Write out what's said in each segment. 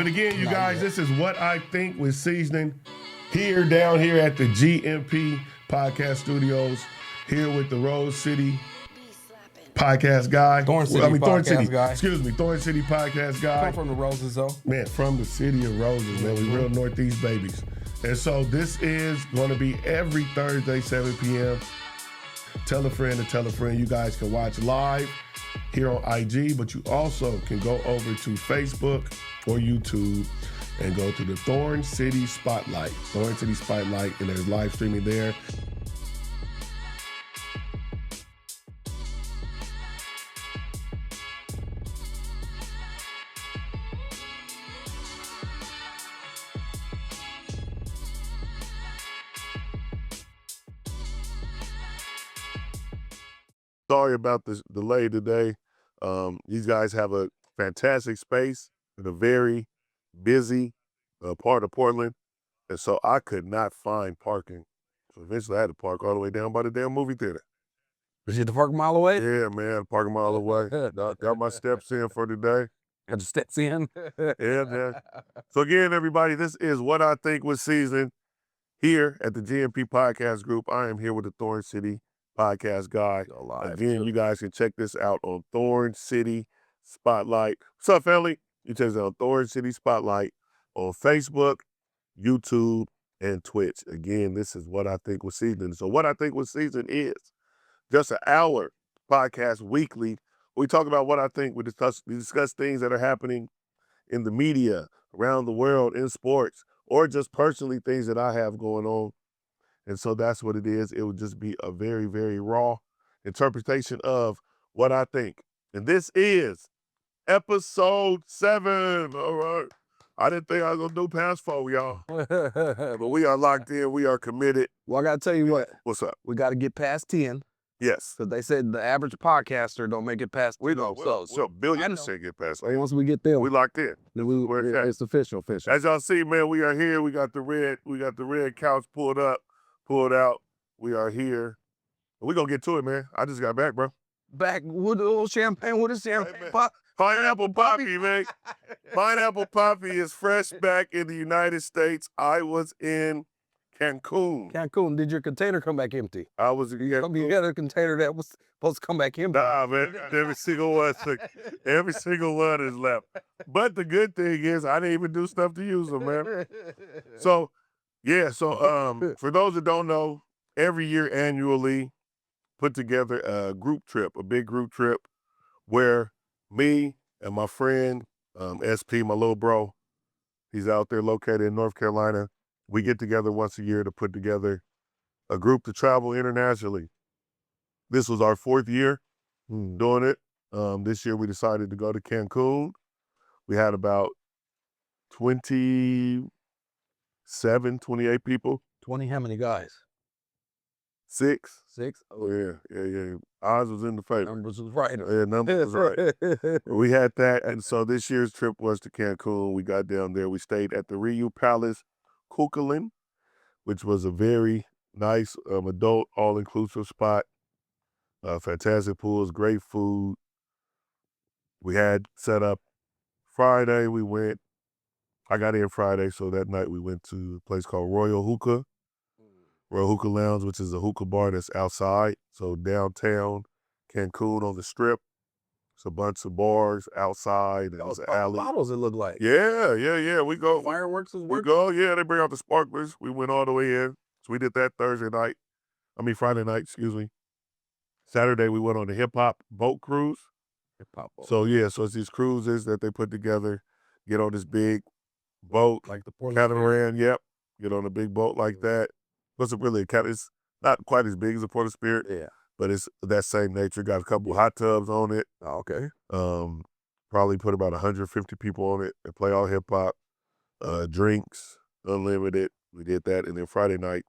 But again, you guys, this is What I Think with Seeznin down here at the GMP Podcast Studios, here with the Rose City Podcast guy. Thorn City guy. Excuse me, Thorn City Podcast guy. Come from the Roses, though. Man, from the city of Roses, man. We real Northeast babies. And so this is going to be every Thursday, 7 p.m. Tell a friend to tell a friend. You guys can watch live here on IG, but you also can go over to Facebook or YouTube and go to the Thorn City Spotlight. Thorn City Spotlight, and there's live streaming there. Sorry about this delay today. These guys have a fantastic space in a very busy part of Portland. And so I could not find parking. So eventually I had to park all the way down by the damn movie theater. Was you to park a mile away? Yeah, man, park a mile away. Got my steps in for today. Got the steps in? Yeah, man. So again, everybody, this is What I Think with Seeznin here at the GMP Podcast Group. I am here with the Thorn City Podcast guy. Again, you guys can check this out on Thorn City Spotlight. What's up, family? You check it out on Thorn City Spotlight on Facebook, YouTube, and Twitch. Again, this is What I Think with Seeznin. So What I Think with Seeznin is just an hour podcast weekly. We talk about what I think. We discuss things that are happening in the media, around the world, in sports, or just personally things that I have going on. And so that's what it is. It would just be a very, very raw interpretation of what I think. And this is episode 7. All right. I didn't think I was going to do past 4, y'all. But we are locked in. We are committed. Well, I got to tell you what. What's up? We got to get past 10. Yes. Because they said the average podcaster don't make it past 10. We know. So billions get past 10. Once we get there, we locked in. Then it's official. As y'all see, man, we are here. We got the red couch pulled out. We are here. We're going to get to it, man. I just got back, bro. Back with a little champagne, with a champagne pop. Pineapple Poppy, man. Pineapple Poppy is fresh back in the United States. I was in Cancun. Did your container come back empty? I was in Cancun. You got a container that was supposed to come back empty. Nah, man. Every single one is left. But the good thing is I didn't even do stuff to use them, man. So for those that don't know, every year annually put together a big group trip where me and my friend, SP, my little bro, he's out there located in North Carolina. We get together once a year to put together a group to travel internationally. This was our 4th year doing it. This year we decided to go to Cancun. We had about 28 people. 20 how many guys? 6. 6? Oh, yeah. Ours was in the favor. Numbers was right. Yeah, numbers was right. We had that. And so this year's trip was to Cancun. We got down there. We stayed at the Riu Palace, Kukulkan, which was a very nice adult all-inclusive spot. Fantastic pools, great food. We had set up Friday. I got in Friday, so that night we went to a place called Royal Hookah Lounge, which is a hookah bar that's outside. So downtown Cancun on the Strip. It's a bunch of bars outside. And it's an alley. Bottles it looked like. Yeah. We go. Fireworks is working? We go, yeah, they bring out the sparklers. We went all the way in. So we did that Friday night, excuse me. Saturday we went on a hip-hop boat cruise. Hip-hop boat. So it's these cruises that they put together, get on this big boat. Like the Portland catamaran, yep. Get on a big boat like that. It's not quite as big as a Portland Spirit. Yeah. But it's that same nature. Got a couple hot tubs on it. Oh, okay. Probably put about 150 people on it and play all hip hop. Drinks, unlimited. We did that. And then Friday night,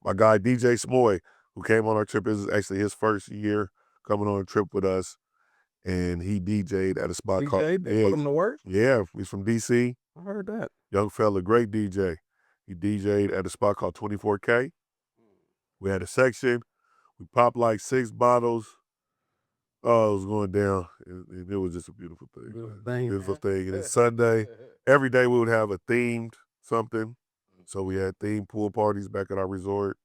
my guy DJ Smoy, who came on our trip, this is actually his first year coming on a trip with us. And he DJ'd at a spot called... They put him to work? Yeah, he's from DC. I heard that. Young fella, great DJ. He DJ'd at a spot called 24K. We had a section. We popped like 6 bottles Oh, it was going down. It was just a beautiful thing. Beautiful thing. Beautiful thing. And then Sunday, every day we would have a themed something. So we had themed pool parties back at our resort.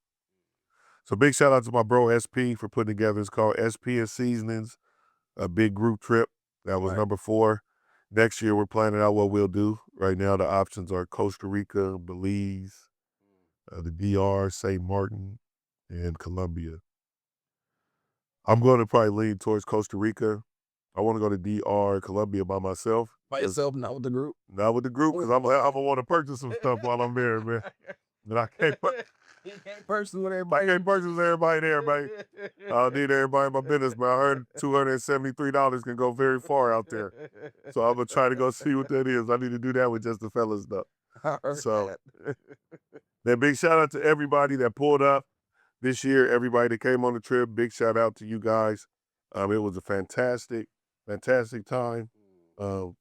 So big shout out to my bro SP for putting together. It's called SP and Seeznins, a big group trip. That was Right. number 4. Next year we're planning out what we'll do. Right now the options are Costa Rica, Belize, the DR, St. Martin, and Colombia. I'm going to probably lean towards Costa Rica. I want to go to DR, Colombia by myself. By yourself, not with the group? Not with the group, because I'm going to want to purchase some stuff while I'm there, man. And I can't purchase with everybody. I can't purchase with everybody there, man. I don't need everybody in my business, man. I heard $273 can go very far out there. So I'm going to try to go see what that is. I need to do that with just the fellas, though. I heard So, that. then big shout out to everybody that pulled up this year, everybody that came on the trip. Big shout out to you guys. It was a fantastic time.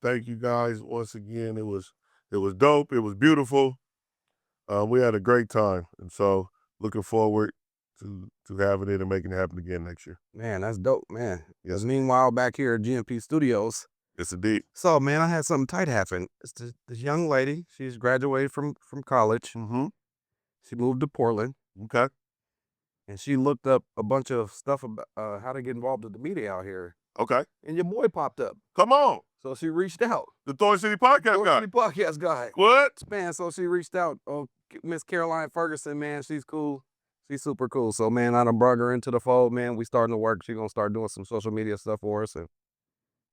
Thank you guys once again. It was dope. It was beautiful. We had a great time, and so looking forward to having it and making it happen again next year. Man, that's dope, man. Yes. Meanwhile, back here at GMP Studios. Yes, indeed. So, man, I had something tight happen. It's this young lady. She's graduated from college. Mm-hmm. She moved to Portland. Okay. And she looked up a bunch of stuff about how to get involved with the media out here. Okay. And your boy popped up. Come on. So she reached out. The Thorn City Podcast Thorn guy. City Podcast guy. What? Man, so she reached out. Oh, Miss Caroline Ferguson, man, she's cool. She's super cool. So, man, I done brought her into the fold, man. We starting to work. She gonna start doing some social media stuff for us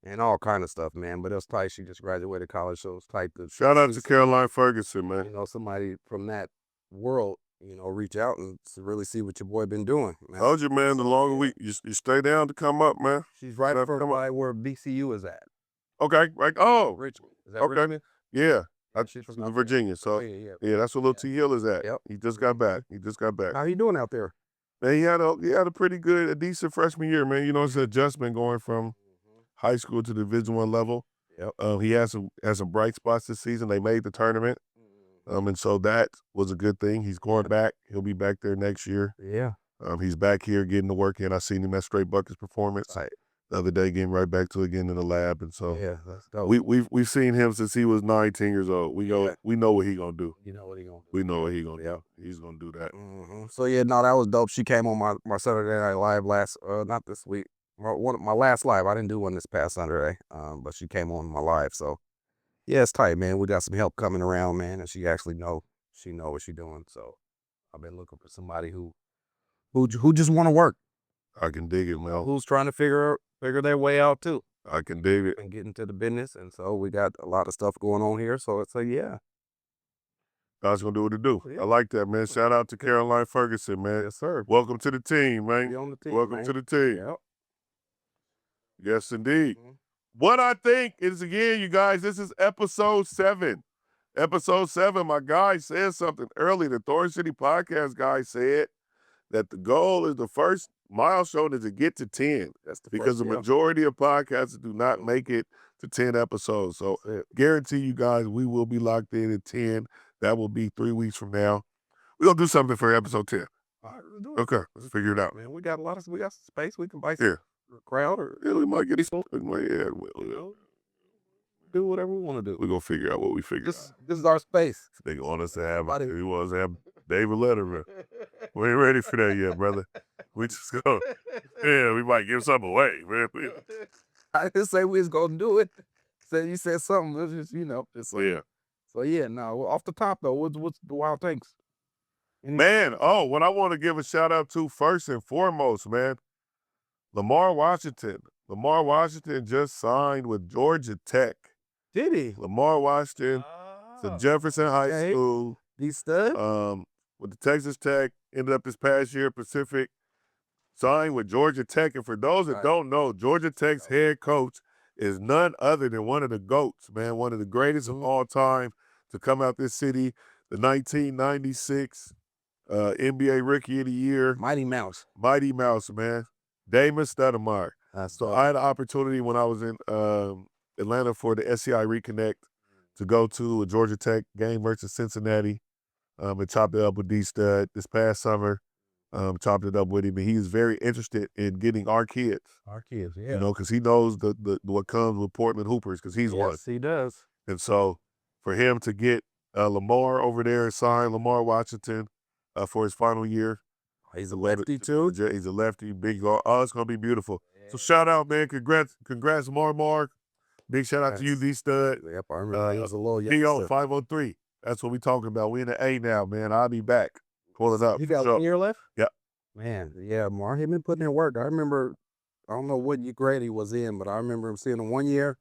and all kind of stuff, man. But it was tight. She just graduated college, so it's tight to Shout out to Caroline Ferguson, man. you know, somebody from that world, you know, reach out and to really see what your boy been doing. Man. Told you, man, the longer you stay down to come up, man. She's right Come for up. by where BCU is at. Okay, right. Oh, Richmond. Is that okay. Richmond? Yeah. She's from Virginia. So, yeah, that's where Lil T Hill is at. Yep. He just got back. How you doing out there? Man, he had a pretty good, a decent freshman year, man. You know, it's an adjustment going from high school to Division I level. Yep. He has some bright spots this season. They made the tournament. And so that was a good thing. He's going back. He'll be back there next year. Yeah. He's back here getting the work in. I seen him at Straight Buckets performance Right. the other day, getting right back to it again in the lab. And so Yeah, that's dope. we've seen him since he was 19 years old. We know what he gonna do. You know what he gonna do. We know what he gonna do. He's gonna do that. So yeah, no, that was dope. She came on my Saturday Night Live not this week. My last live. I didn't do one this past Saturday. But she came on my live. So yeah, it's tight, man. We got some help coming around, man, and she actually know what she's doing. So I've been looking for somebody who just want to work. I can dig it, man. Who's trying to figure their way out too. I can dig it. And get into the business, and so we got a lot of stuff going on here. So it's yeah. God's gonna do what it do. Yeah. I like that, man. Shout out to Caroline Ferguson, man. Yes, sir. Welcome to the team, man. Be on the team, Welcome man. to the team. Yep. Yes, indeed. What I think is, again, you guys, this is episode 7. Episode 7, my guy said something early. The Thorn City Podcast guy said that the goal is the first milestone is to get to 10. That's because the majority of podcasts do not make it to 10 episodes. So guarantee you guys we will be locked in at 10. That will be 3 weeks from now. We're going to do something for episode 10. All right, let's do it. Okay, let's figure it out. Man, we got some space. We can buy some crowd or Yeah, we might get people. Do whatever we want to do. We're going to figure out what we figure out. This is our space. They want us to have, he wants to have David Letterman. We ain't ready for that yet, brother. We just go, we might give something away, man. I didn't say we was going to do it. You said something. It's just, Yeah. So, yeah, no, off the top, though, what's the wild things? Man, what I want to give a shout out to first and foremost, man, Lamar Washington. Lamar Washington just signed with Georgia Tech. Did he? Lamar Washington, to Jefferson High School. He stud? With the Texas Tech, ended up this past year, Pacific, signed with Georgia Tech. And for those that don't know, Georgia Tech's head coach is none other than one of the GOATs, man, one of the greatest of all time to come out this city, the 1996 NBA Rookie of the Year. Mighty Mouse. Mighty Mouse, man. Damon Stoudemire. So I had an opportunity when I was in Atlanta for the SCI Reconnect to go to a Georgia Tech game versus Cincinnati and chop it up with D-Stud this past summer. chopped it up with him, and he's very interested in getting our kids. Yeah. You know, because he knows the what comes with Portland Hoopers, because he's one. Yes, he does. And so for him to get Lamar over there and sign Lamar Washington for his final year. He's a lefty too. He's a lefty, big. Oh, it's gonna be beautiful. So shout out, man. Congrats, Mar. Big shout out to you, D Stud. Yep, I remember he was a little PO youngster. 503. That's what we talking about. We in the A now, man. I'll be back. Pull it up. You got 1 year left? Yep. Man, yeah, Mar, he been putting in work. I remember, I don't know what grade he was in, but I remember him seeing him 1 year,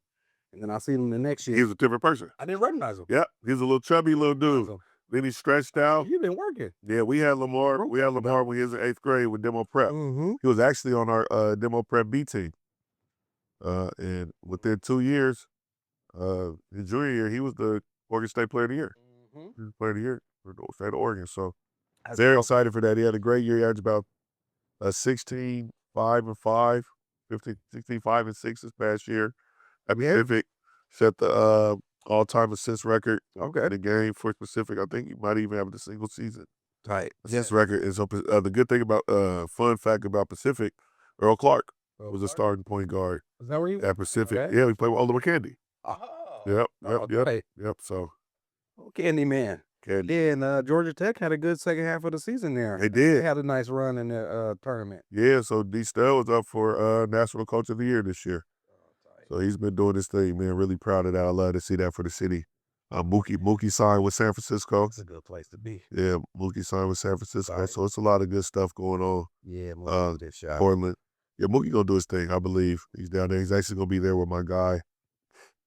and then I seen him the next year. He was a different person. I didn't recognize him. Yep. He's a little chubby little dude. Then he stretched out. You've been working. Yeah, we had Lamar. We had Lamar when he was in 8th grade with Demo Prep. He was actually on our Demo Prep B team. And within 2 years, his junior year, he was the Oregon State Player of the Year. He was Player of the Year for the state of Oregon. So very excited for that. He had a great year. He averaged about 16, 5 and 5, 15, 16, 5 and 6 this past year. At Pacific, set the all-time assist record in the game for Pacific. I think he might even have the single season assist record. And so the good thing about, fun fact about Pacific, Earl Clark was a starting point guard. Is that where you at Pacific? Okay. Yeah, we played with Oliver Candy. Oh. Yep. So Candy man. Candy. Yeah, and Georgia Tech had a good second half of the season there. They did. They had a nice run in the tournament. Yeah, so D Stud was up for National Coach of the Year this year. So he's been doing his thing, man. Really proud of that. I love to see that for the city. Mookie signed with San Francisco. It's a good place to be. Yeah, Mookie signed with San Francisco. So it's a lot of good stuff going on. Yeah, Mookie did shot. Portland. Yeah, Mookie gonna do his thing, I believe. He's down there. He's actually gonna be there with my guy,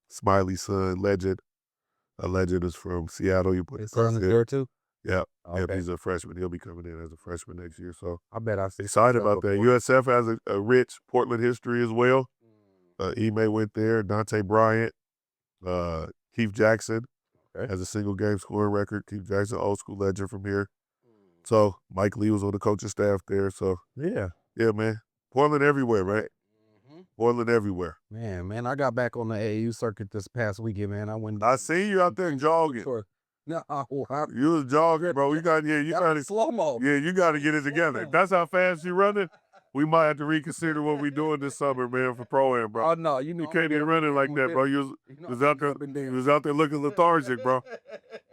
Smiley's son, Legend. A Legend is from Seattle. You put his son is there too? Yeah. Okay. Yep, he's a freshman. He'll be coming in as a freshman next year. So I bet I see. Excited about that. USF has a rich Portland history as well. Ime went there. Dante Bryant. Keith Jackson has a single game scoring record. Keith Jackson, old school legend from here. So Mike Lee was on the coaching staff there. So yeah, man. Portland everywhere, right? Portland everywhere. Man, I got back on the AAU circuit this past weekend, man. I see you out there jogging. No, you was jogging, bro. You got slow mo. Yeah, you got to get it together. If that's how fast you running, we might have to reconsider what we doing this summer, man, for pro-am, bro. Oh no, you can't even running like that, bro. You was out there looking lethargic, bro.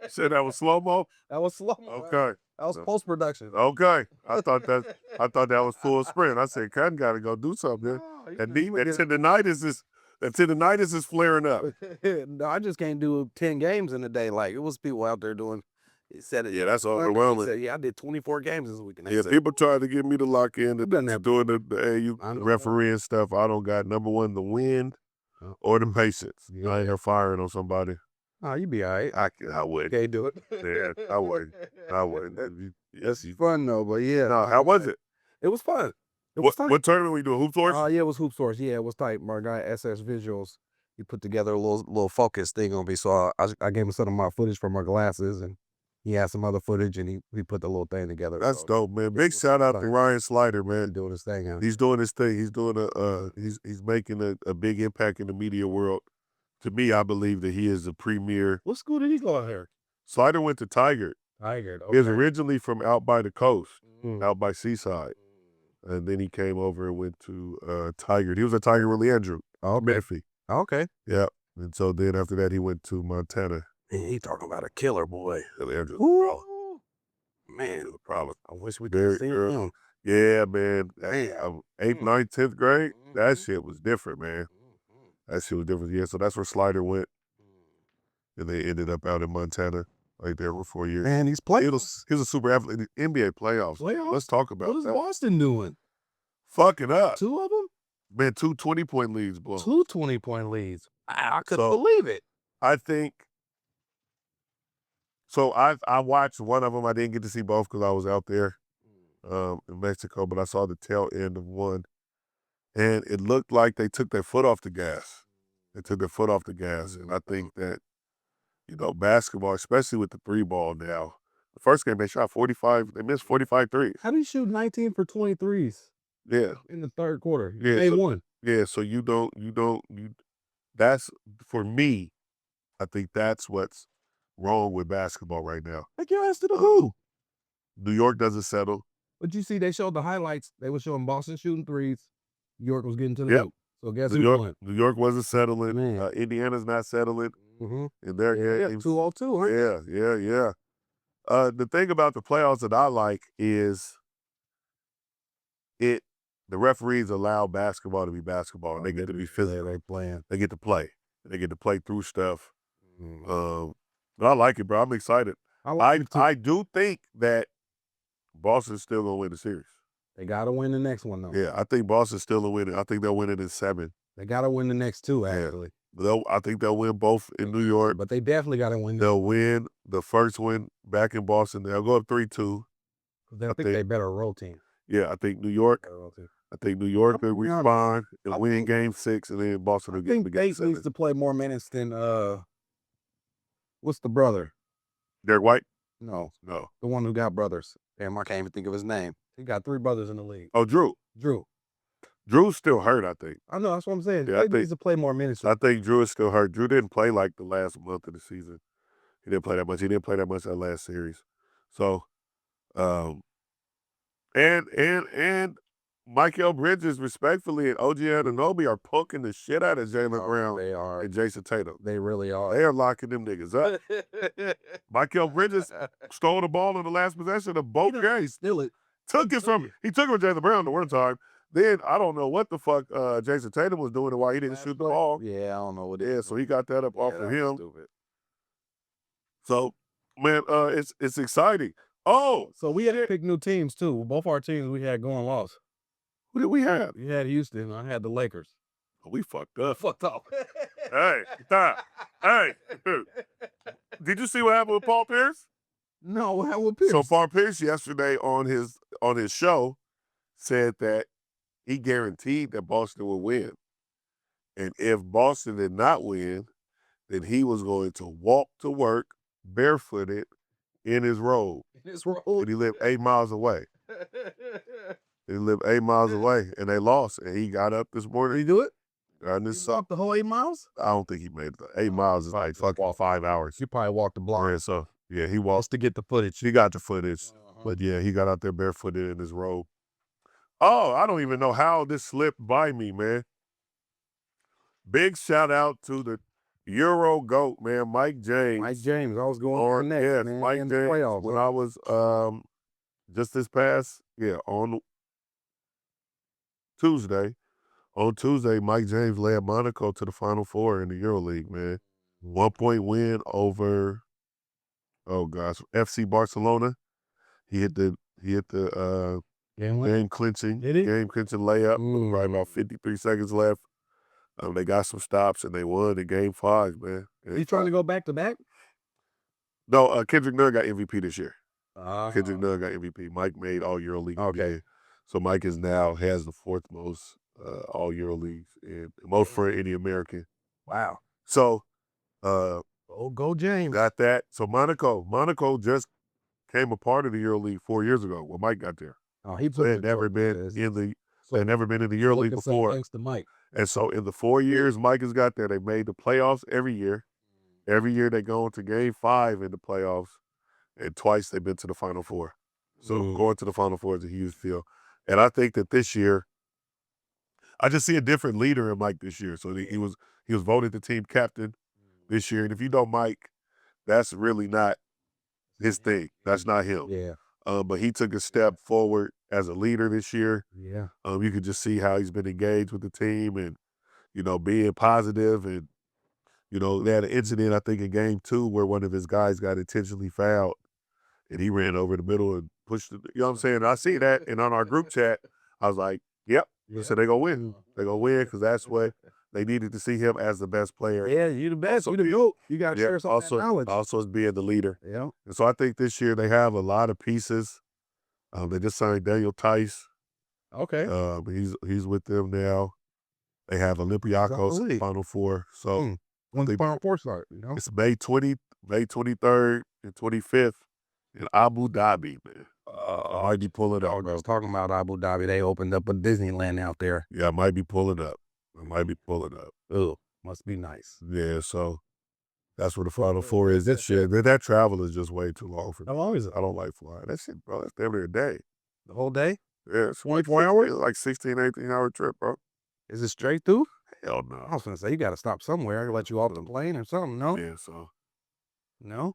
You said that was slow mo. That was slow mo. Okay. That was post production. Okay. I thought that was full sprint. I said, Cotton got to go do something. That tendinitis is flaring up. No, I just can't do 10 games in a day. Like it was people out there doing. He said it. Yeah, that's overwhelming. He said, I did 24 games this weekend. Yeah, people tried to get me to lock in doing the AU refereeing stuff. I don't got, number one, the wind or the patience. I ain't here firing on somebody. Oh, you be all right. I would. Can't do it. Yeah, I would. Yes, It's fun though, but yeah. No, how was it? It was fun. What tournament were you doing? Hoop Source? Yeah, it was Hoop Source. Yeah, it was tight. My guy SS Visuals, he put together a little focus thing on me. So I gave him some of my footage from my glasses, and he had some other footage, and he put the little thing together. That's dope, man. Big shout out to Ryan Slider, man. He's doing his thing. He's doing his thing. He's doing he's making a big impact in the media world. To me, I believe that he is a premier. What school did he go out here? Slider went to Tigard. Okay. He was originally from out by the coast, out by Seaside. And then he came over and went to Tigard. He was at Tigard with Leandrew. Menifee. Okay. Yeah. And so then after that, he went to Montana. Man, he talking about a killer, boy. Leandrew's Ooh. Man, a problem. I wish we could see him. Yeah, man. 8th, 9th, 10th grade, that shit was different, man. That shit was different. Yeah, so that's where Slider went. And they ended up out in Montana. Right there for 4 years. Man, he's playing. He was a super athlete. NBA playoffs. Let's talk about what is that. Boston doing? Fucking up. 2 of them? Man, 2 20-point leads, bro. 2 20-point leads. I couldn't believe it. I think. So I watched one of them. I didn't get to see both because I was out there in Mexico, but I saw the tail end of one. And it looked like they took their foot off the gas. And I think that, basketball, especially with the 3-ball now. The first game, they shot 45. They missed 45 threes. How do you shoot 19 for 23s? Yeah. In the third quarter. Yeah. They won. Yeah, so that's, for me, I think that's what's wrong with basketball right now. Like your ass to the who? New York doesn't settle. But you see, they showed the highlights. They were showing Boston shooting threes. New York was getting to the Yep. hoop. So guess New who York, won? New York wasn't settling. Man. Indiana's not settling in their games. 2-2, huh? Yeah. The thing about the playoffs that I like is the referees allow basketball to be basketball, and they get to be physical. They playing. They get to play. They get to play through stuff. But I like it, bro. I'm excited. I do think that Boston's still gonna win the series. They gotta win the next one though. Yeah, I think Boston's still gonna win it. I think they'll win it in 7. They gotta win the next 2, actually. I think they'll win both in New York. But they definitely gotta win. They'll win the first one back in Boston. They'll go up 3-2. I think they better roll team. Yeah, I think New York. Will respond and win Game 6, and then Boston will get Game 7. Bates needs to play more minutes than what's the brother? Derek White? No, No. the one who got brothers. Damn, I can't even think of his name. He got 3 brothers in the league. Oh, Drew. Drew's still hurt, I think. I know, that's what I'm saying. Yeah, He needs to play more minutes. I think Drew is still hurt. Drew didn't play like the last month of the season. He didn't play that much. He didn't play that much that last series. So, and Michael Bridges, respectfully, and OG Anunoby are poking the shit out of Jaylen Brown They are. and Jason Tatum. They really are. They are locking them niggas up. Michael Bridges stole the ball in the last possession of both games. Steal it. He took it from Jaylen Brown the one time. Then I don't know what the fuck Jason Tatum was doing and why he didn't shoot the ball. Yeah, I don't know what it is. So he got that up off of him. Stupid. So, man, it's exciting. Oh, so we had to pick new teams too. Both our teams we had going lost. Who did we have? We had Houston. I had the Lakers. Oh, we fucked up. Hey, stop. Hey, did you see what happened with Paul Pierce? No, what happened with Pierce? So Paul Pierce yesterday on his show said that he guaranteed that Boston would win. And if Boston did not win, then he was going to walk to work barefooted in his robe. And he lived 8 miles away. and they lost. And he got up this morning. Did he do it? He walked the whole 8 miles? I don't think he made it. 8 miles is like fucking 5 hours. He probably walked the block. Yeah, so, yeah, he walked. Just to get the footage. He got the footage. But, yeah, he got out there barefooted in his robe. Oh, I don't even know how this slipped by me, man. Big shout out to the Euro GOAT, man, Mike James. I was going next, man. Mike James, playoffs, when I was just this past, on Tuesday. On Tuesday, Mike James led Monaco to the Final Four in the EuroLeague, man. 1-point win over, FC Barcelona. He hit the game clinching layup. Right about 53 seconds left. They got some stops and they won in Game 5, man. He's trying to go back to back? No, Kendrick Nunn got MVP this year. Kendrick Nunn got MVP. Mike made all EuroLeague. Okay. So Mike has the 4th most all EuroLeagues and most for any American. Wow. So go James. Got that. So Monaco just came a part of the EuroLeague 4 years ago when Mike got there. Oh, he They had never been in the EuroLeague before. Thanks to Mike. And so in the 4 years Mike has got there, they made the playoffs every year. Every year they go into Game 5 in the playoffs, and twice they've been to the Final Four. So going to the Final Four is a huge deal. And I think that this year, I just see a different leader in Mike this year. So he was voted the team captain this year. And if you know Mike, that's really not his thing. That's not him. Yeah. But he took a step forward as a leader this year. Yeah. You could just see how he's been engaged with the team and, being positive. And, they had an incident, I think, in Game 2 where one of his guys got intentionally fouled and he ran over the middle and pushed it. You know what I'm saying? And I see that. And on our group chat, I was like, yep. So they're going to win. They're going to win because that's what they needed to see him as the best player. Yeah, you the best. You the GOAT. You got to share some of that knowledge. Also as being the leader. Yeah. And so I think this year they have a lot of pieces. They just signed Daniel Tice. Okay. He's with them now. They have Olympiacos Final Four. So when's the Final Four start? It's May 23rd and 25th in Abu Dhabi, man. I might be pulling up. I was talking about Abu Dhabi. They opened up a Disneyland out there. Yeah, I might be pulling up. Oh, must be nice. Yeah, so that's where the Final Four is this year. That travel is just way too long for me. How long is it? I don't like flying. That shit, bro, that's damn near a day. The whole day? Yeah, it's 24 like, hours? it's like 16, 18-hour trip, bro. Is it straight through? Hell I no. was gonna say you got to stop somewhere. I can let you off the plane or something. No, Yeah, so. no,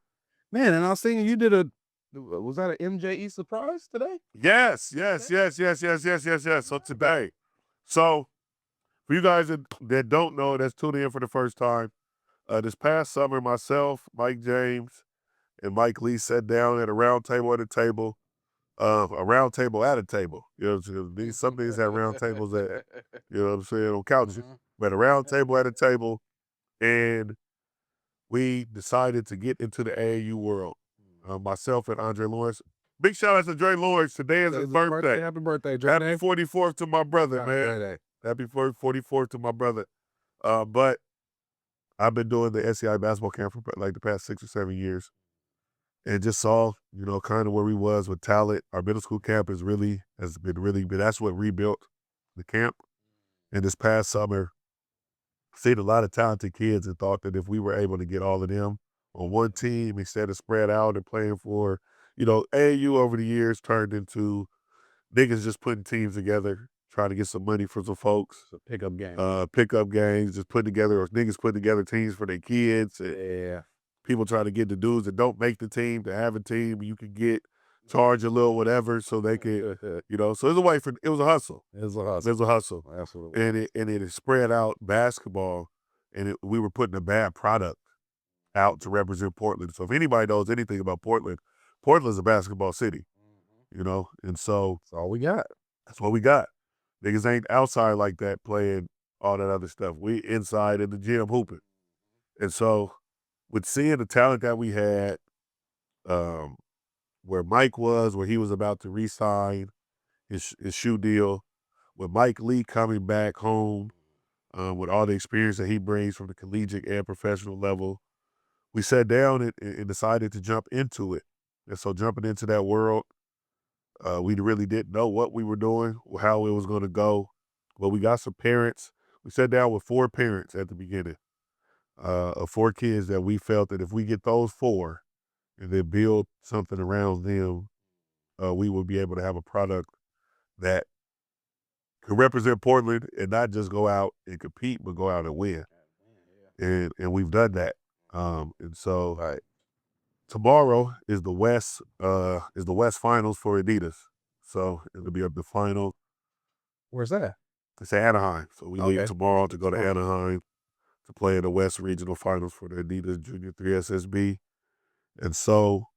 man. And I was thinking you did a. Was that an MJE surprise today? Yes. So today. So for you guys that don't know, that's tuning in for the first time, this past summer, myself, Mike James, and Mike Lee sat down at a round table at a table. A round table at a table. You know what I'm saying? Some things have round tables at, you know what I'm saying, on couches. But a round table at a table, and we decided to get into the AAU world. Myself and Andre Lawrence. Big shout out to Dre Lawrence. Today is his birthday. Happy birthday, Dre. Happy 44th to my brother, man. Happy 44th to my brother. But I've been doing the SEI basketball camp for like the past 6 or 7 years. And just saw, you know, kind of where we was with talent. Our middle school camp has been that's what rebuilt the camp. And this past summer, seen a lot of talented kids and thought that if we were able to get all of them on one team instead of spread out and playing for, you know, AAU over the years turned into niggas just putting teams together, trying to get some money for some folks. Pickup game. Pickup games, just putting together, or niggas putting together teams for their kids. Yeah. People trying to get the dudes that don't make the team to have a team. You can charge a little whatever so they can, you know. So it was a hustle. It was a hustle. It was a hustle. Absolutely. And it spread out basketball, and we were putting a bad product out to represent Portland. So if anybody knows anything about Portland, Portland's a basketball city, you know. And so that's all we got. That's what we got. Niggas ain't outside like that playing all that other stuff. We inside in the gym hooping. And so with seeing the talent that we had, where Mike was, where he was about to re-sign his shoe deal, with Mike Lee coming back home, with all the experience that he brings from the collegiate and professional level, we sat down and decided to jump into it. And so jumping into that world, we really didn't know what we were doing, how it was going to go. But we got some parents. We sat down with 4 parents at the beginning of 4 kids that we felt that if we get those 4 and then build something around them, we would be able to have a product that could represent Portland and not just go out and compete, but go out and win. And we've done that. And so tomorrow is the West Finals for Adidas. So it'll be up the final. Where's that? It's Anaheim. So we leave tomorrow to go to Anaheim to play in the West Regional Finals for the Adidas Junior 3 SSB. And so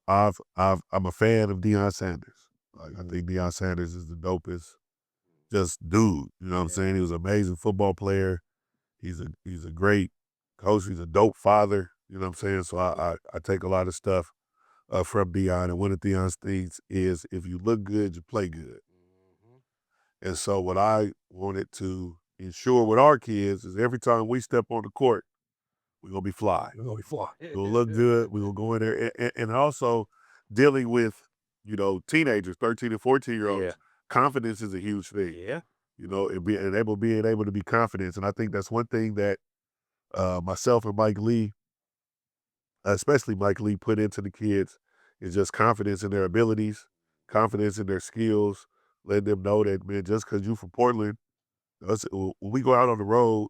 I'm a fan of Deion Sanders. Like I think Deion Sanders is the dopest just dude. You know what I'm saying? He was an amazing football player. He's a great coach. He's a dope father. You know what I'm saying? So I take a lot of stuff from Deion. And one of Deion's things is if you look good, you play good. And so what I wanted to ensure with our kids is every time we step on the court, we're going to be fly. We're going to be fly. We're going to look good. We're going to go in there. And also dealing with, you know, teenagers, 13 and 14-year-olds, confidence is a huge thing. Yeah. You know, being able to be confident. And I think that's one thing that myself and Mike Lee, especially Mike Lee, put into the kids is just confidence in their abilities, confidence in their skills, letting them know that, man, just because you from Portland, when we go out on the road,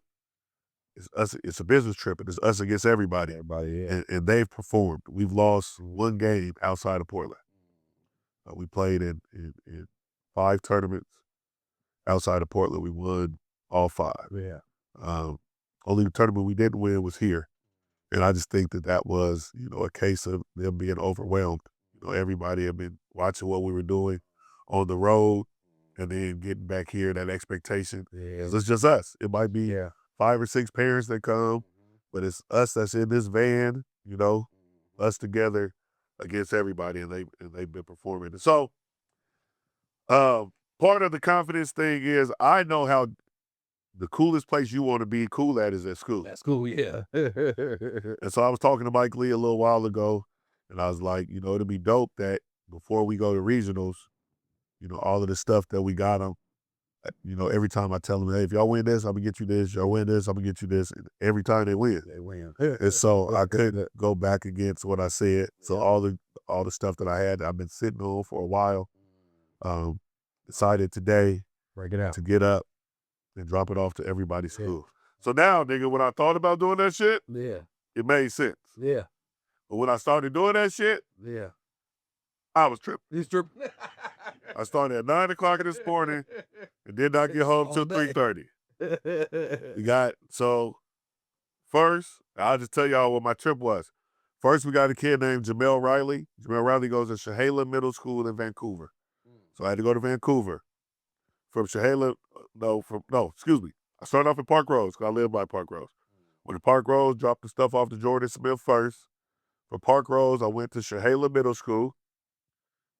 it's a business trip, and it's us against everybody. And they've performed. We've lost one game outside of Portland. We played in 5 tournaments outside of Portland. We won all 5. Yeah. Only the tournament we didn't win was here. And I just think that was, you know, a case of them being overwhelmed. You know, everybody had been watching what we were doing on the road and then getting back here, that expectation. Yeah. It's just us. It might be 5 or 6 parents that come, but it's us that's in this van, you know, us together against everybody, and they've been performing. And so part of the confidence thing is I know how the coolest place you want to be cool at is at school. That's cool, yeah. And so I was talking to Mike Lee a little while ago, and I was like, you know, it'd be dope that before we go to regionals, you know, all of the stuff that we got them, you know, every time I tell them, hey, if y'all win this, I'm going to get you this. Y'all win this, I'm going to get you this. And every time they win. They win. And so I couldn't go back against what I said. So all the stuff that I had, I've been sitting on for a while, Decided today Break it out. to get up and drop it off to everybody's Yeah. school. So now, nigga, when I thought about doing that shit, Yeah. it made sense. Yeah. But when I started doing that shit, Yeah. I was tripping. He's tripping. I started at 9 o'clock this morning and did not get home till 3:30. We got, so first, I'll just tell y'all what my trip was. First, we got a kid named Jamel Riley. Jamel Riley goes to Chehalis Middle School in Vancouver. So I had to go to Vancouver. From Chehalis, excuse me. I started off at Park Rose because I live by Park Rose. Went to Park Rose, dropped the stuff off to Jordan Smith first. From Park Rose, I went to Chehalis Middle School,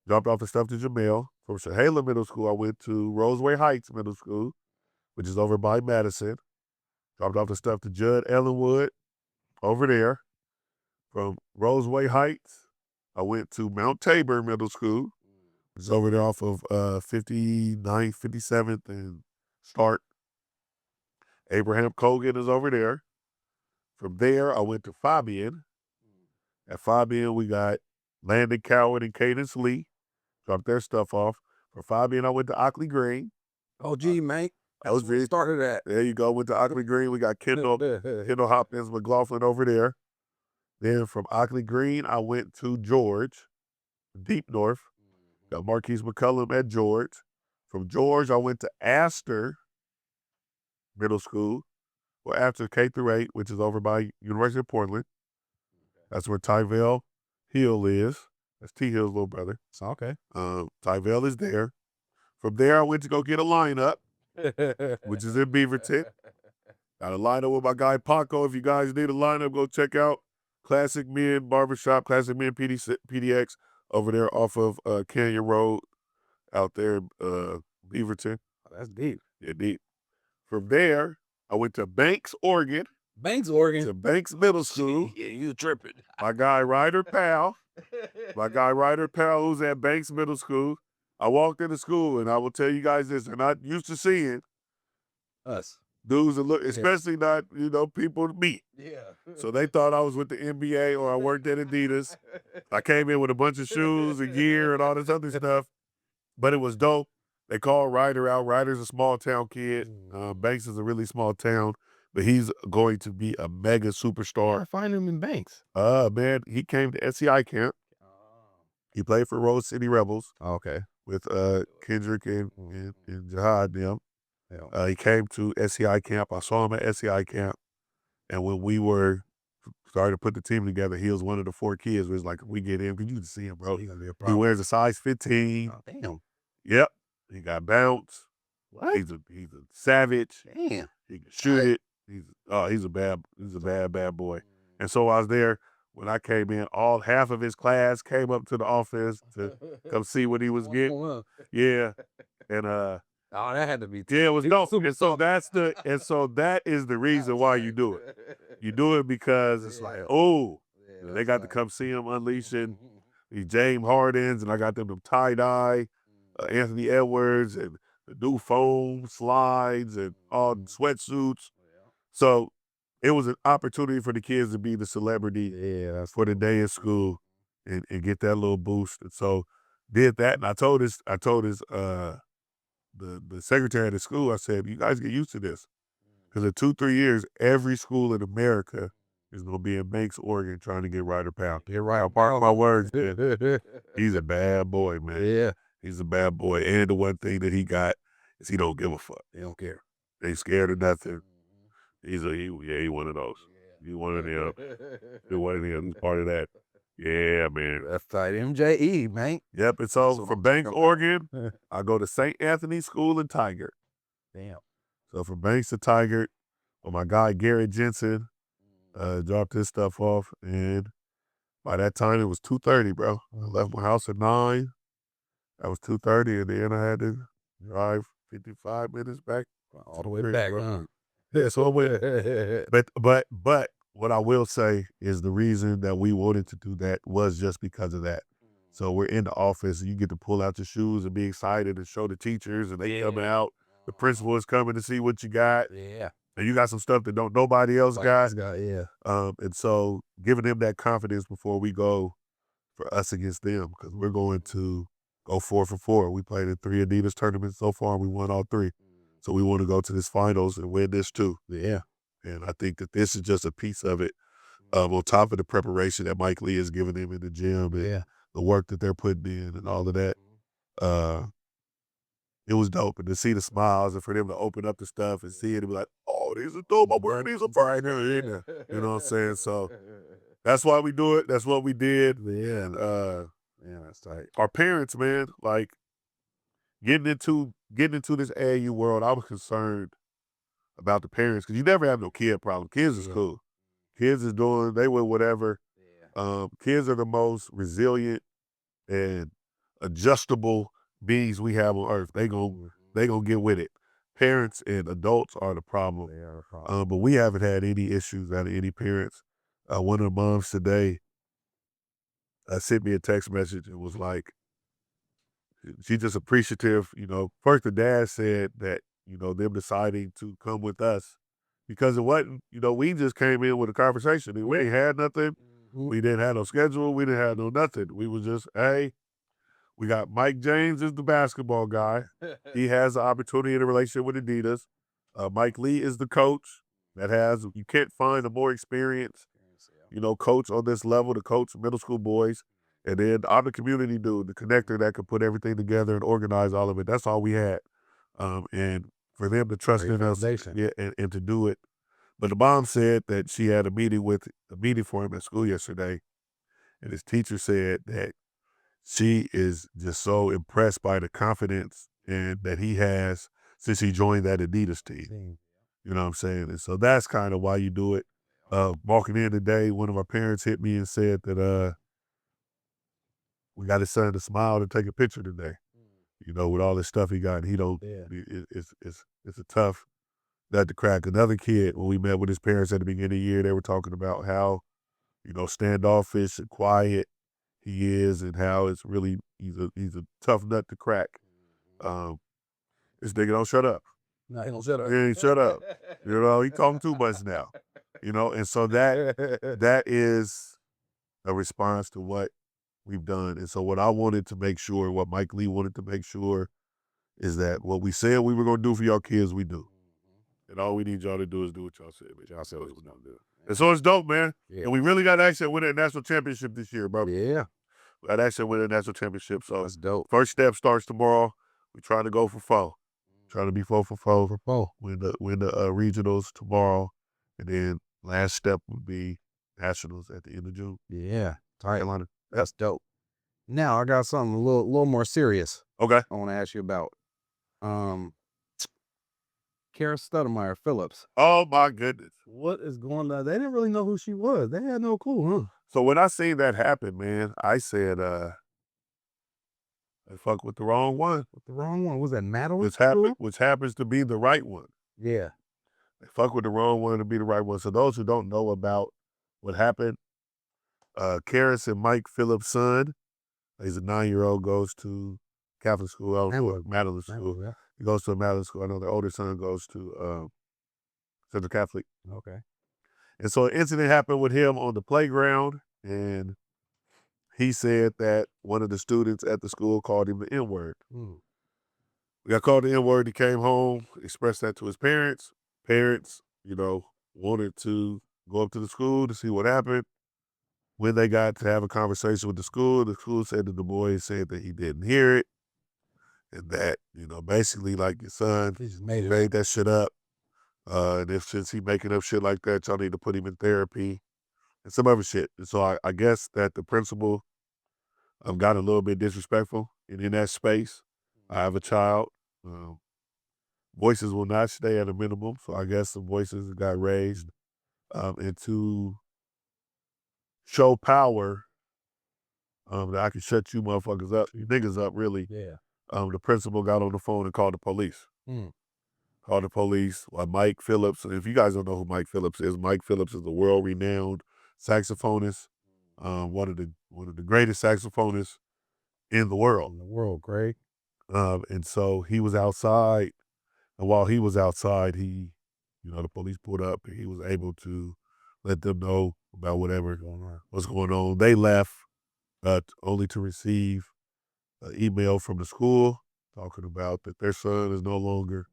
dropped off the stuff to Jamel. From Chehalis Middle School, I went to Roseway Heights Middle School, which is over by Madison. Dropped off the stuff to Judd Ellenwood over there. From Roseway Heights, I went to Mount Tabor Middle School, which is over there off of 59th, 57th, and Start. Abraham Cogan is over there. From there, I went to Fabian. At Fabian, we got Landon Coward and Cadence Lee. Dropped their stuff off. From Fabian, I went to Ockley Green. Oh, gee, man. That was where we started at. There you go. Went to Ockley Green. We got Kendall Hopkins, McLaughlin over there. Then from Ockley Green, I went to George, Deep North. Got Marquise McCullum at George. From George, I went to Astor Middle School, or Astor K-8, which is over by University of Portland. That's where Tyvell Hill is. That's T. Hill's little brother. So, okay. Tyvell is there. From there, I went to go get a lineup, which is in Beaverton. Got a lineup with my guy Paco. If you guys need a lineup, go check out Classic Men Barbershop, Classic Men PDX over there off of Canyon Road out there in Beaverton. Oh, that's deep. Yeah, deep. From there, I went to Banks, Oregon. Banks, Oregon. To Banks Middle School. Yeah, you tripping. My guy Ryder Powell. Who's at Banks Middle School. I walked into school, and I will tell you guys this, they're not used to seeing us dudes that look, especially not, people to meet. Yeah. So they thought I was with the NBA or I worked at Adidas. I came in with a bunch of shoes and gear and all this other stuff, but it was dope. They called Ryder out. Ryder's a small town kid. Banks is a really small town, but he's going to be a mega superstar. I find him in Banks. Man, he came to SCI camp. He played for Rose City Rebels. Okay. With Kendrick and Jihad them. Yeah. He came to SCI camp. I saw him at SCI camp. And when we started to put the team together, he was one of the 4 kids. It was like, we get in, because you can see him, bro. He gonna be a He problem. wears a size 15. Oh, damn. Yep. He got bounce. What? He's a savage. Damn. He can shoot it. He's a bad boy. And so I was there when I came in. Half of his class came up to the office to come see what he was getting. Yeah. And oh, that had to be. Yeah, it was dope. And so that is the reason why you do it. You do it because it's like, they got to come see him unleashing these James Hardens, and I got them tie-dye, Anthony Edwards, and the new foam slides, and all the sweatsuits. So it was an opportunity for the kids to be the celebrity for the day in school and get that little boost. And so did that, and I told the secretary of the school, I said, you guys get used to this. Because in 2-3 years, every school in America is going to be in Banks, Oregon, trying to get Ryder Powell. Get right. Part of my words, man. He's a bad boy, man. Yeah. He's a bad boy. And the one thing that he got is he don't give a fuck. They don't care. They scared of nothing. He one of those. He one of them. He one of them. He's part of that. Yeah, man. That's tight. MJE, man. Yep. And so from Banks, Oregon, I go to St. Anthony School in Tigard. Damn. So from Banks to Tigard, my guy Garrett Jensen dropped his stuff off, and by that time it was 2:30, bro. I left my house at 9. That was 2:30, and then I had to drive 55 minutes back. All the way back, huh? Yeah, so I went. But what I will say is the reason that we wanted to do that was just because of that. So we're in the office, and you get to pull out your shoes and be excited and show the teachers, and they coming out. The principal is coming to see what you got. Yeah. And you got some stuff that nobody else got. Yeah. And so giving them that confidence before we go for us against them, because we're going to go 4 for 4. We played in 3 Adidas tournaments so far. We won all 3. So we want to go to this finals and win this too. Yeah. And I think that this is just a piece of it. On top of the preparation that Mike Lee is giving them in the gym and the work that they're putting in and all of that. It was dope. And to see the smiles and for them to open up the stuff and see it and be like, oh, these are dope. I'm wearing these. I'm right here. You know what I'm saying? So that's why we do it. That's what we did. Yeah. And that's tight. Our parents, man, like getting into this AAU world, I was concerned about the parents because you never have no kid problem. Kids is cool. Kids is they with whatever. Kids are the most resilient and adjustable beings we have on earth. They gonna get with it. Parents and adults are the problem. They are the problem. But we haven't had any issues out of any parents. One of the moms today sent me a text message and was like, she's just appreciative. First the dad said that, them deciding to come with us because it wasn't, we just came in with a conversation. We ain't had nothing. We didn't have no schedule. We didn't have no nothing. We was just, hey, we got Mike James is the basketball guy. He has an opportunity in a relationship with Adidas. Mike Lee is the coach you can't find a more experienced, coach on this level to coach middle school boys. And then I'm the community dude, the connector that could put everything together and organize all of it. That's all we had. And for them to trust in us and to do it. But the mom said that she had a meeting for him at school yesterday. And his teacher said that she is just so impressed by the confidence and that he has since he joined that Adidas team. You know what I'm saying? And so that's kind of why you do it. Walking in today, one of our parents hit me and said that we got his son to smile to take a picture today. With all this stuff he got, and he don't. It's a tough nut to crack. Another kid, when we met with his parents at the beginning of the year, they were talking about how, standoffish and quiet he is, and how it's really he's a tough nut to crack. This nigga don't shut up. No, he don't shut up. He ain't shut up. He talking too much now. And so that is a response to what we've done. And so what I wanted to make sure, what Mike Lee wanted to make sure, is that what we said we were gonna do for y'all kids, we do. And all we need y'all to do is do what y'all said. But y'all said what we was gonna do. And so it's dope, man. Yeah. And we really got to actually win a national championship this year, bro. Yeah. We got to actually win a national championship. So that's dope. First step starts tomorrow. We're trying to go for 4. Trying to be 4 for 4. For 4. Win the regionals tomorrow. And then last step would be nationals at the end of June. Yeah. Tight. That's dope. Now I got something a little more serious. Okay. I want to ask you about. Kara Stoudemire Phillips. Oh my goodness. What is going on? They didn't really know who she was. They had no clue, huh? So when I seen that happen, man, I said, they fuck with the wrong one. With the wrong one? Was that Madeline? Which happens to be the right one. Yeah. They fuck with the wrong one to be the right one. So those who don't know about what happened, Karis and Mike Phillips' son, he's a 9-year-old, goes to Catholic school, Madeline school. Yeah. He goes to a Madeline school. I know their older son goes to Central Catholic. Okay. And so an incident happened with him on the playground, and he said that one of the students at the school called him the N-word. We got called the N-word. He came home, expressed that to his parents. Parents, wanted to go up to the school to see what happened. When they got to have a conversation with the school said that the boy said that he didn't hear it. And that, basically like your son He just made that shit up. And since he making up shit like that, y'all need to put him in therapy and some other shit. And so I guess that the principal got a little bit disrespectful in that space. I have a child. Voices will not stay at a minimum. So I guess some voices got raised. And to show power that I can shut you motherfuckers up, you niggas up really. Yeah. The principal got on the phone and called the police. Called the police. Mike Phillips, if you guys don't know who Mike Phillips is a world-renowned saxophonist, one of the greatest saxophonists in the world. Greg. And so he was outside, and while he was outside, the police pulled up, and he was able to let them know about whatever was going on. They left, only to receive an email from the school talking about that their son is no longer,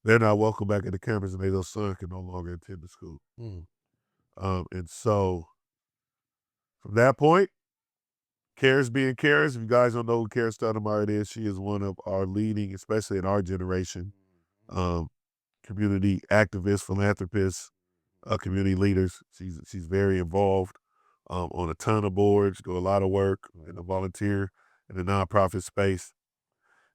they're not welcome back at the campus and their little son can no longer attend the school. And so from that point, Karis being Karis, if you guys don't know who Karis Stoudemire is, she is one of our leading, especially in our generation, community activists, philanthropists, community leaders. She's very involved on a ton of boards, do a lot of work in the volunteer in the nonprofit space.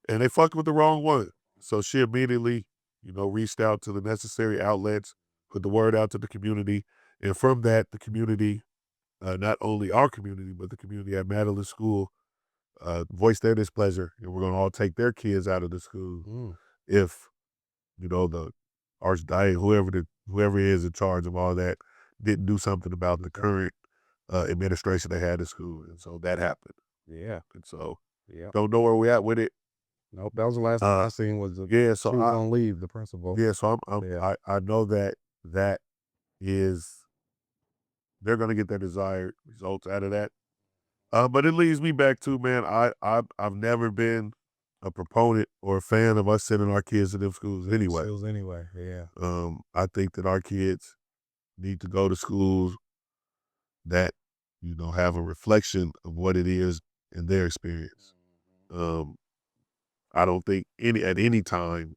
And they fucked with the wrong one. So she immediately, reached out to the necessary outlets, put the word out to the community. And from that, the community, not only our community, but the community at Madeline School, voiced their displeasure. And we're going to all take their kids out of the school if, the whoever is in charge of all that didn't do something about the current administration they had at school. And so that happened. Yeah. And so don't know where we at with it. Nope, that was the last thing I seen was so she was gonna leave the principal. Yeah, so I know that is, they're gonna get their desired results out of that. But it leads me back to, man, I've never been a proponent or a fan of us sending our kids to them schools anyway. Yeah. I think that our kids need to go to schools that, have a reflection of what it is in their experience. I don't think at any time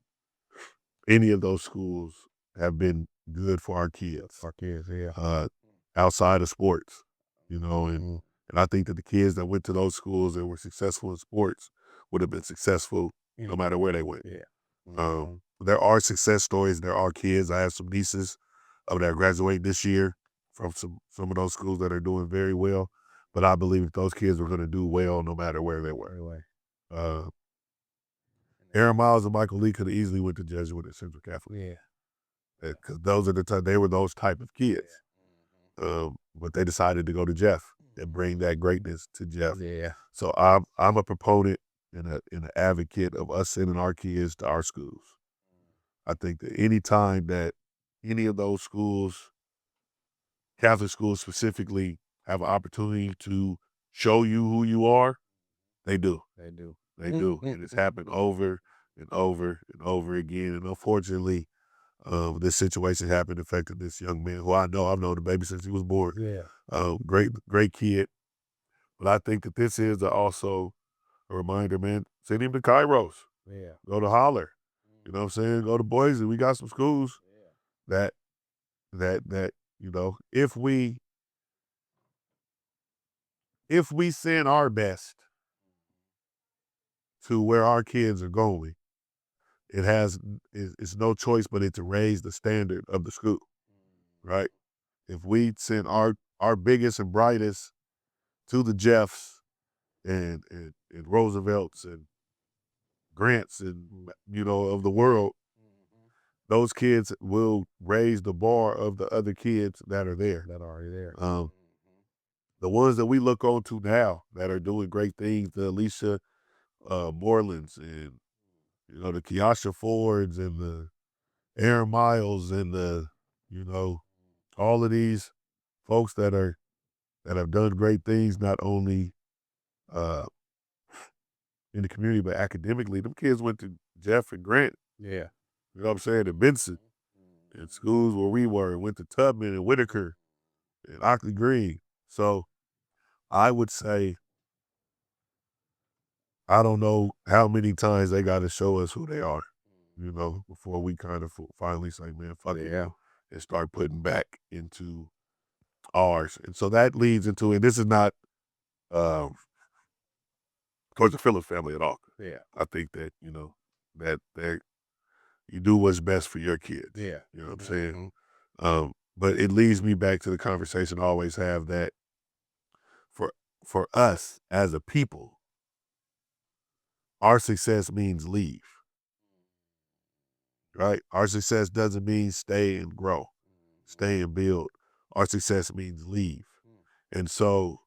any of those schools have been good for our kids. Outside of sports, and I think that the kids that went to those schools and were successful in sports would have been successful no matter where they went. There are success stories. There are kids. I have some nieces that are graduating this year from some of those schools that are doing very well. But I believe that those kids were going to do well no matter where they were. Aaron Miles and Michael Lee could have easily went to Jesuit and Central Catholic. Because they were those type of kids. But they decided to go to Jeff and bring that greatness to Jeff. So I'm a proponent and an advocate of us sending our kids to our schools. I think that any time that any of those schools, Catholic schools specifically, have an opportunity to show you who you are, they do. And it's happened over and over and over again. And unfortunately, this situation happened affecting this young man who I've known the baby since he was born. Great kid. But I think that this is also a reminder, man, send him to Kairos. Go to Holler. You know what I'm saying? Go to Boise. We got some schools that if we send our best to where our kids are going, it's no choice but to raise the standard of the school, right? If we send our biggest and brightest to the Jeffs and Roosevelts and Grants and, of the world, those kids will raise the bar of the other kids that are there. The ones that we look on to now that are doing great things, the Alicia Morelands and, the Kiasha Fords and the Aaron Miles and the, all of these folks that have done great things, not only in the community, but academically. Them kids went to Jeff and Grant. You know what I'm saying? And Benson. And schools where we were, went to Tubman and Whitaker and Ockley Green. So I would say, I don't know how many times they got to show us who they are, before we kind of finally say, man, fuck it, and start putting back into ours. And so that leads into, and this is not towards the Phillips family at all. I think that, that you do what's best for your kids. You know what I'm saying? But it leads me back to the conversation I always have that for us as a people, our success means leave. Right? Our success doesn't mean stay and grow, stay and build. Our success means leave. And so,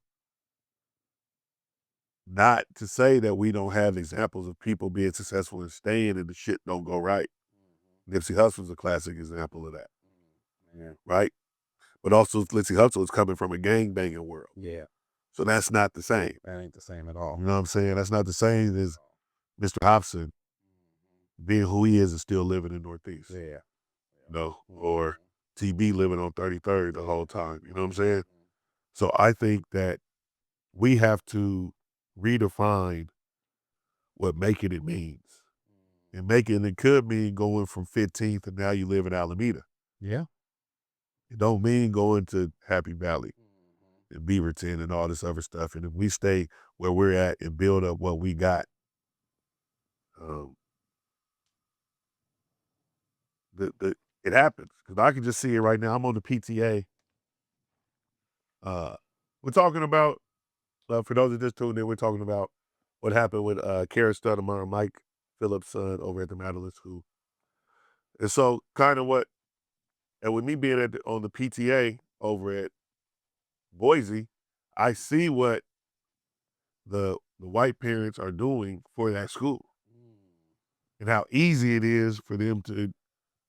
not to say that we don't have examples of people being successful and staying and the shit don't go right. Nipsey Hussle's a classic example of that. Right? But also Nipsey Hussle is coming from a gangbanging world. So that's not the same. That ain't the same at all. You know what I'm saying? That's not the same as Mr. Hobson being who he is and still living in Northeast. Yeah. You know, or TB living on 33rd the whole time. You know what I'm saying? So I think that we have to redefine what making it means. And making it could mean going from 15th and now you live in Alameda. Yeah. It don't mean going to Happy Valley and Beaverton and all this other stuff. And if we stay where we're at and build up what we got, it happens. Because I can just see it right now. I'm on the PTA. We're talking about, for those that just tuned in, we're talking about what happened with Karen Studdemeyer and Mike Phillips' son over at the Madeline School. And so kind of what, and with me being on the PTA over at Boise, I see what the white parents are doing for that school and how easy it is for them to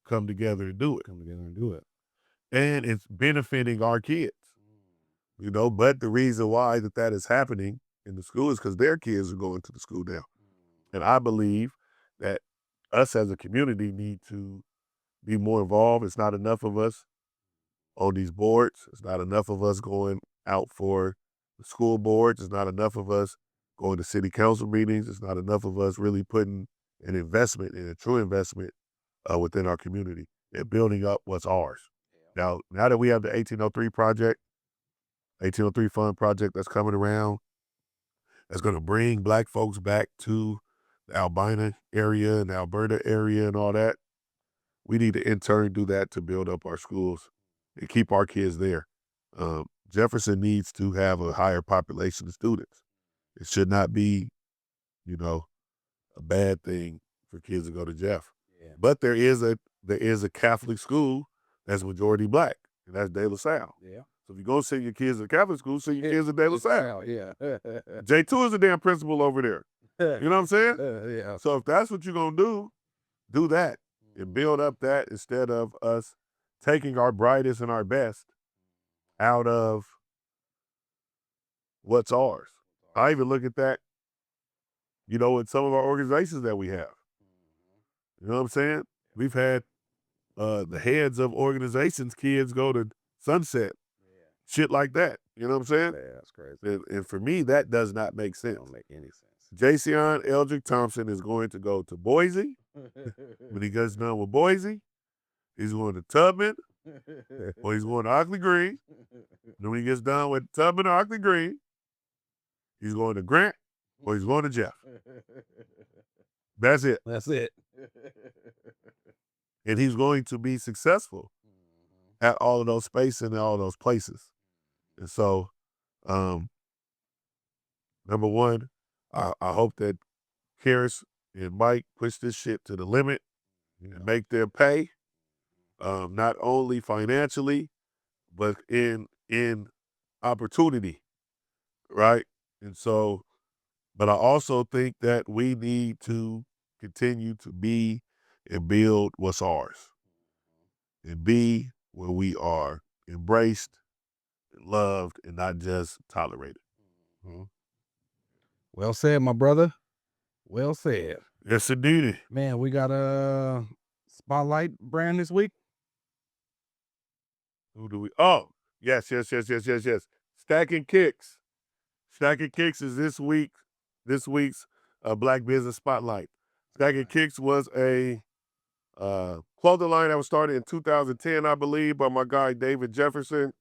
come together and do it. And it's benefiting our kids, you know, but the reason why that is happening in the school is because their kids are going to the school now. And I believe that us as a community need to be more involved. It's not enough of us on these boards. It's not enough of us going out for the school boards. It's not enough of us going to city council meetings. It's not enough of us really putting an investment and a true investment within our community and building up what's ours. Now that we have the 1803 project, 1803 fund project that's coming around, that's going to bring Black folks back to the Albina area and the Alberta area and all that. We need to in turn do that to build up our schools and keep our kids there. Jefferson needs to have a higher population of students. It should not be, you know, a bad thing for kids to go to Jeff. Yeah. But there is a Catholic school that's majority Black, and that's De La Salle. Yeah. So if you're going to send your kids to Catholic school, send your kids to De La Salle. Yeah. J2 is a damn principal over there. You know what I'm saying? Yeah. So if that's what you're going to do that and build up that instead of us taking our brightest and our best out of what's ours. I even look at that, you know, in some of our organizations that we have. You know what I'm saying? We've had the heads of organizations, kids go to Sunset, shit like that. You know what I'm saying? Yeah, that's crazy. And for me, that does not make sense. Don't make any sense. Jason Eldrick Thompson is going to go to Boise. When he gets done with Boise, he's going to Tubman, or he's going to Ockley Green. Then when he gets done with Tubman or Ockley Green, he's going to Grant, or he's going to Jeff. That's it. That's it. And he's going to be successful at all of those spaces and all of those places. And so, number one, I hope that Karis and Mike push this shit to the limit and make them pay, not only financially, but in opportunity, right? And so, but I also think that we need to continue to be and build what's ours and be where we are embraced, and loved, and not just tolerated. Mm-hmm. Well said, my brother. Well said. Yes, indeed. Man, we got a spotlight brand this week. Who do we? Oh, yes. Stacking Kicks. Stacking Kicks is this week's Black Business Spotlight. Stacking Kicks was a clothing line that was started in 2010, I believe, by my guy David Jefferson.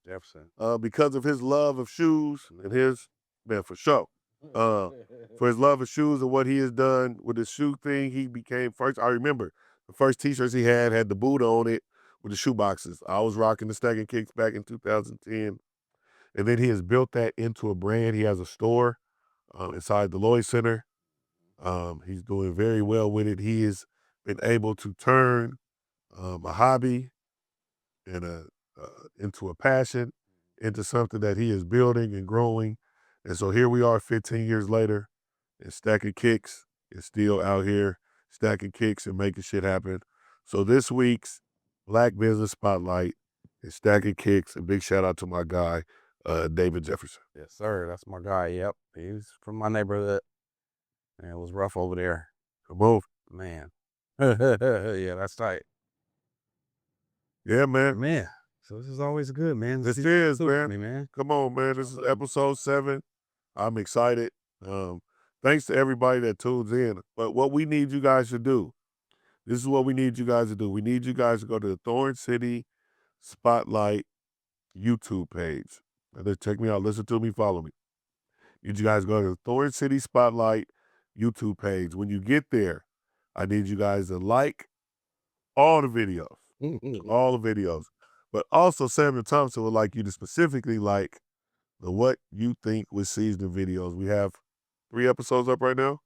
Because of his love of shoes and his, man, for sure. For his love of shoes and what he has done with his shoe thing, he became first. I remember the first t-shirts he had the Buddha on it with the shoe boxes. I was rocking the Stacking Kicks back in 2010. And then he has built that into a brand. He has a store inside the Lloyd Center. He's doing very well with it. He has been able to turn a hobby and into a passion, into something that he is building and growing. And so here we are 15 years later, and Stacking Kicks is still out here stacking kicks and making shit happen. So this week's Black Business Spotlight is Stacking Kicks. A big shout out to my guy, David Jefferson. Yes, sir. That's my guy. Yep. He's from my neighborhood. Man, it was rough over there. Come on. Man. Yeah, that's tight. Yeah, man. Man. So this is always good, man. This is, man. man. Come on, man. This is episode 7. I'm excited. Thanks to everybody that tunes in. But what we need you guys to do, this is what we need you guys to do. We need you guys to go to the Thorn City Spotlight YouTube page. And check me out. Listen to me. Follow me. You guys go to the Thorn City Spotlight YouTube page. When you get there, I need you guys to like all the videos. All the videos. But also, Samuel Thompson would like you to specifically like the What You Think with Seeznin videos. We have 3 episodes up right now.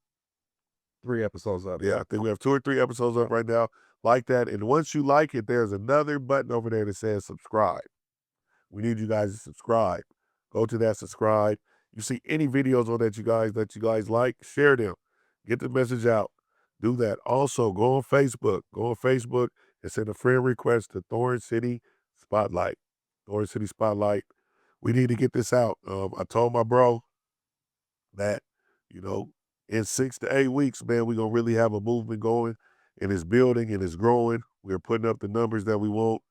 3 episodes up. Yeah, I think we have 2 or 3 episodes up right now. Like that. And once you like it, there's another button over there that says subscribe. We need you guys to subscribe. Go to that subscribe. You see any videos on that you guys like, share them. Get the message out. Do that. Also, go on Facebook. Go on Facebook and send a friend request to Thorn City Spotlight. Thorn City Spotlight. We need to get this out. I told my bro that, in 6 to 8 weeks, man, we're going to really have a movement going, and it's building and it's growing. We're putting up the numbers that we want,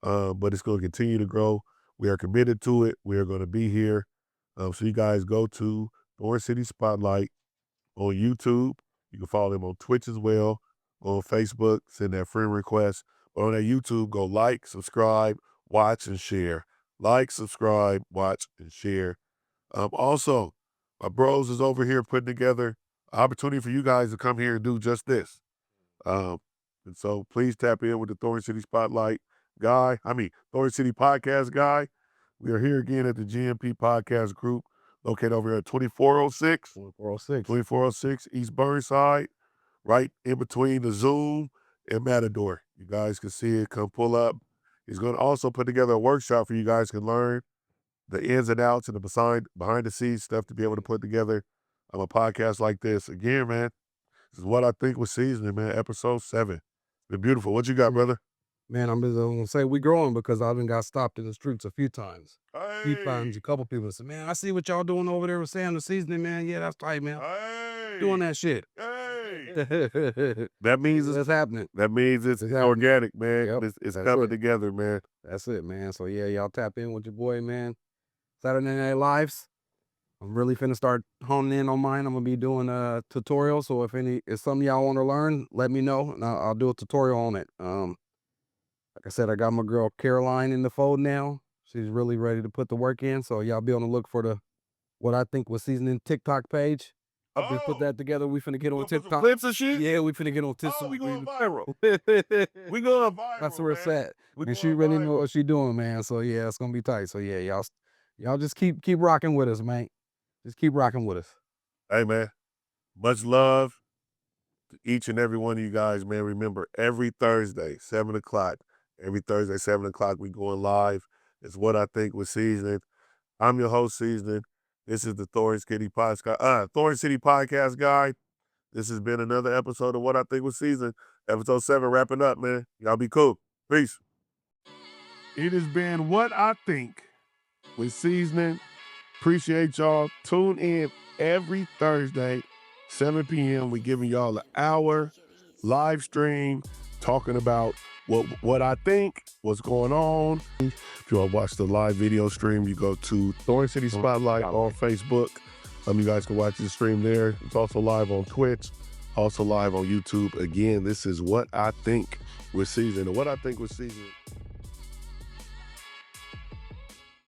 but it's going to continue to grow. We are committed to it. We are going to be here. So you guys go to Thorn City Spotlight on YouTube. You can follow them on Twitch as well. Go on Facebook, send that friend request. But on that YouTube, go like, subscribe, watch, and share. Like, subscribe, watch, and share. Also, my bros is over here putting together an opportunity for you guys to come here and do just this. And so please tap in with the Thorn City Spotlight Thorn City Podcast guy. We are here again at the GMP Podcast Group, located over here at 2406 East Burnside, right in between the Zoom and Matador. You guys can see it. Come pull up. He's going to also put together a workshop for you guys can learn the ins and outs and the behind the scenes stuff to be able to put together a podcast like this. Again, man, this is What I Think with Seeznin, man, episode 7. It's been beautiful. What you got, brother? Man, I'm just going to say we growing because I done got stopped in the streets a few times. Hey. A few times, a couple people said, man, I see what y'all doing over there with Sam the Seeznin, man. Yeah, that's tight, man. Hey. Doing that shit. Hey. That means it's happening. That means it's organic, man. Yep. It's coming together, man. That's it, man. So, yeah, y'all tap in with your boy, man. Saturday Night Lives. I'm really finna start honing in on mine. I'm gonna be doing a tutorial. So if something y'all want to learn, let me know, and I'll do a tutorial on it. Like I said, I got my girl Caroline in the fold now. She's really ready to put the work in. So y'all be on the look for the What I Think Was Seeznin TikTok page. I'll just put that together. We finna get on TikTok. Clips and shit? Yeah, we finna get on TikTok. Oh, we going viral. We going viral. That's where it's at. And she going really viral. know what she doing, man. So yeah, it's gonna be tight. So yeah, y'all just keep rocking with us, man. Just keep rocking with us. Hey, man, much love to each and every one of you guys, man. Remember, every Thursday, 7 o'clock, we going live. It's What I Think with Seeznin. I'm your host, Seeznin. This is the Thorn City Podcast guy. This has been another episode of What I Think with Seeznin. Episode 7 wrapping up, man. Y'all be cool. Peace. It has been What I Think with Seeznin. Appreciate y'all. Tune in every Thursday, 7 p.m. We giving y'all an hour live stream talking about what I think, what's going on. If you want to watch the live video stream, you go to Thorn City Spotlight on Facebook. You guys can watch the stream there. It's also live on Twitch, also live on YouTube. Again, this is What I Think with Seeznin. And What I Think with Seeznin